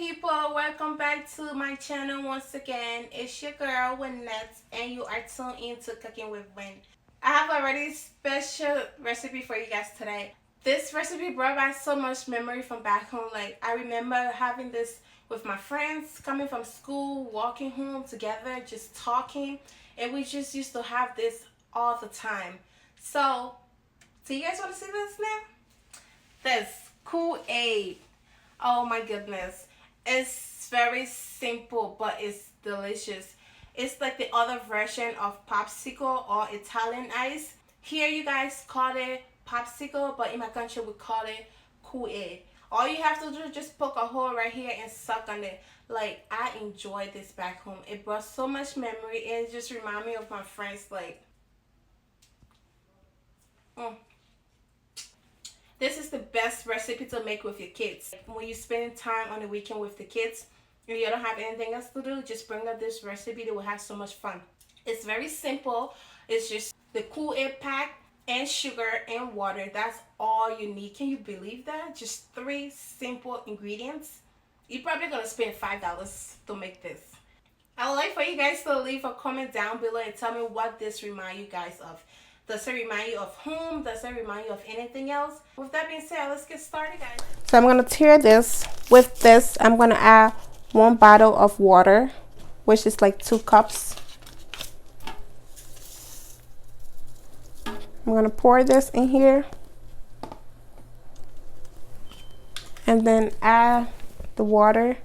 people, welcome back to my channel once again. It's your girl Winnette and you are tuned in to Cooking with Winn. I have a really special recipe for you guys today. This recipe brought back so much memory from back home. Like, I remember having this with my friends, coming from school, walking home together, just talking, and we just used to have this all the time. So, do you guys want to see this now? This Kool Aid. Oh my goodness. It's very simple, but it's delicious. It's like the other version of popsicle or Italian ice. Here you guys call it popsicle, but in my country we call it Kool Aid. All you have to do is just poke a hole right here and suck on it. Like, I enjoyed this back home. It brought so much memory and it just reminded me of my friends. Like, This is the best recipe to make with your kids. When you're spending time on the weekend with the kids and you don't have anything else to do, just bring up this recipe. They will have so much fun. It's very simple. It's just the Kool Aid pack and sugar and water. That's all you need. Can you believe that? Just 3 simple ingredients. You're probably going to spend $5 to make this. I would like for you guys to leave a comment down below and tell me what this reminds you guys of. Does it remind you of home? Does it remind you of anything else? With that being said, let's get started, guys. So I'm going to tear this. With this, I'm going to add 1 bottle of water, which is like 2 cups. I'm going to pour this in here. And then add the water.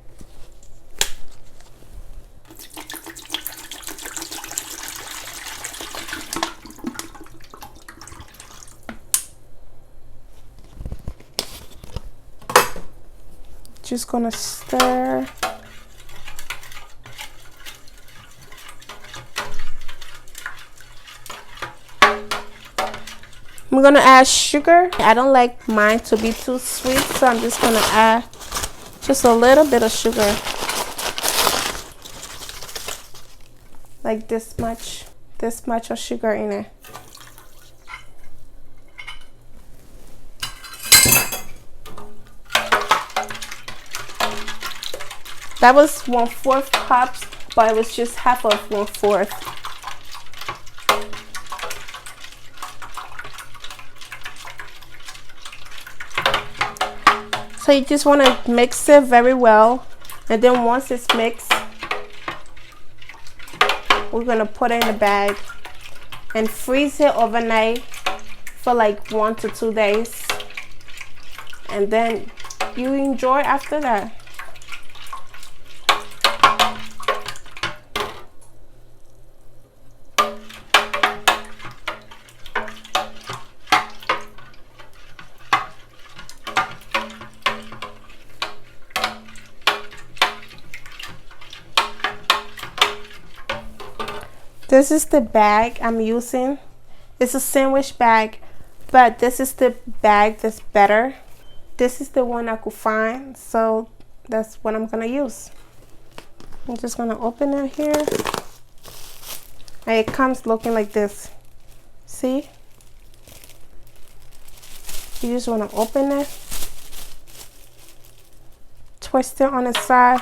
Just gonna stir. I'm gonna add sugar. I don't like mine to be too sweet, so I'm just gonna add just a little bit of sugar. Like this much of sugar in it. That was 1/4 cups, but it was just half of 1/4. So you just want to mix it very well, and then once it's mixed, we're gonna put it in the bag and freeze it overnight for like 1 to 2 days, and then you enjoy after that. This is the bag I'm using. It's a sandwich bag, but this is the bag that's better. This is the one I could find, so that's what I'm gonna use. I'm just gonna open it here. And it comes looking like this. See? You just wanna open it, twist it on the side,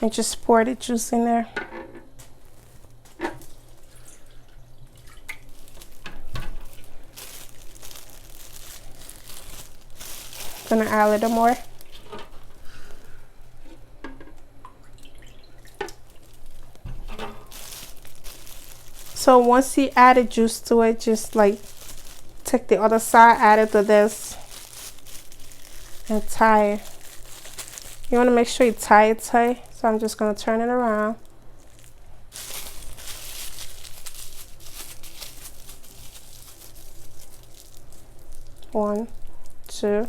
and just pour the juice in there. Gonna add a little more. So once you add the juice to it, just like take the other side, add it to this, and tie it. You want to make sure you tie it tight. So I'm just gonna turn it around. One, 2.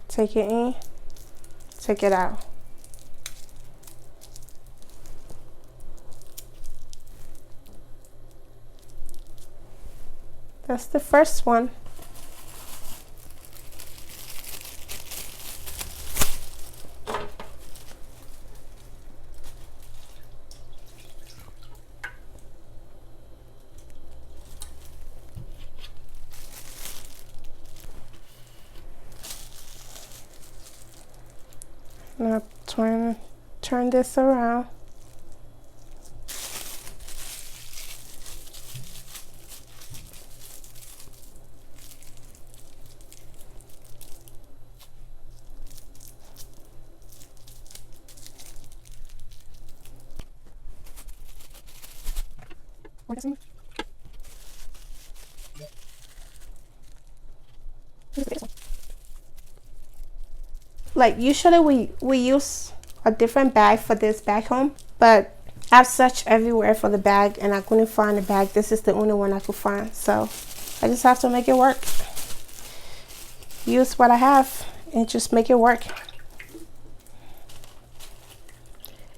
Take it in, take it out. That's the first one. Now turn this around. Like usually we use a different bag for this back home, but I've searched everywhere for the bag and I couldn't find the bag. This is the only one I could find, so I just have to make it work. Use what I have and just make it work.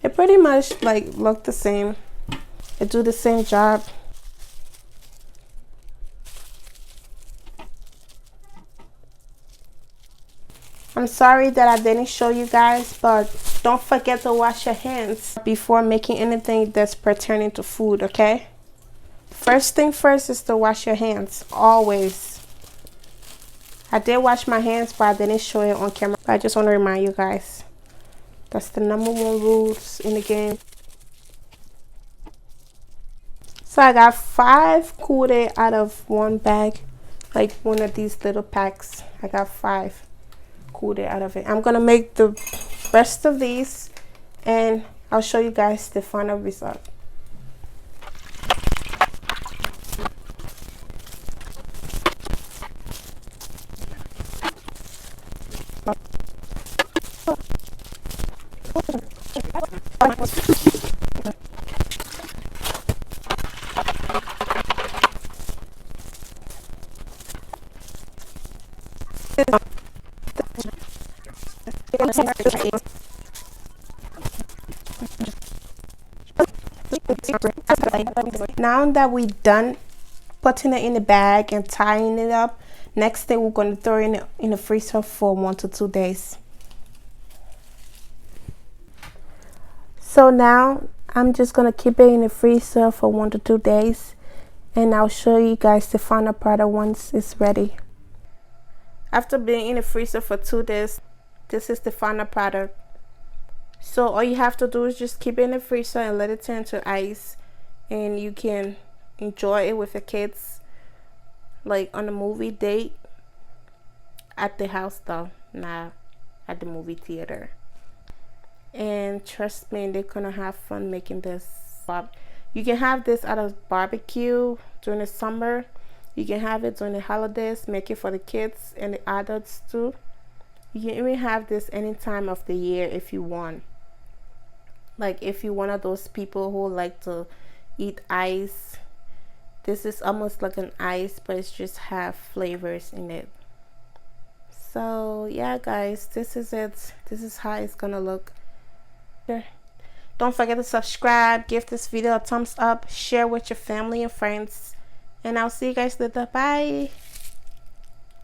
It pretty much like look the same. It do the same job. I'm sorry that I didn't show you guys, but don't forget to wash your hands before making anything that's pertaining to food, okay? First thing first is to wash your hands, always. I did wash my hands, but I didn't show it on camera. But I just want to remind you guys, that's the #1 rules in the game. So I got 5 Kool Aid out of one bag, like one of these little packs. I got 5 Kool Aid out of it. I'm gonna make the rest of these and I'll show you guys the final result. Now that we're done putting it in the bag and tying it up, next thing we're going to throw it in the freezer for 1 to 2 days. So now I'm just going to keep it in the freezer for 1 to 2 days and I'll show you guys the final product once it's ready. After being in the freezer for 2 days, this is the final product. So all you have to do is just keep it in the freezer and let it turn to ice, and you can enjoy it with the kids, like on a movie date at the house though, not at the movie theater. And trust me, they're gonna have fun making this. You can have this at a barbecue during the summer. You can have it during the holidays, make it for the kids and the adults too. You can even have this any time of the year if you want. Like if you're one of those people who like to eat ice, this is almost like an ice, but it's just have flavors in it. So yeah guys, this is it. This is how it's gonna look. Don't forget to subscribe, give this video a thumbs up, share with your family and friends, and I'll see you guys later. Bye.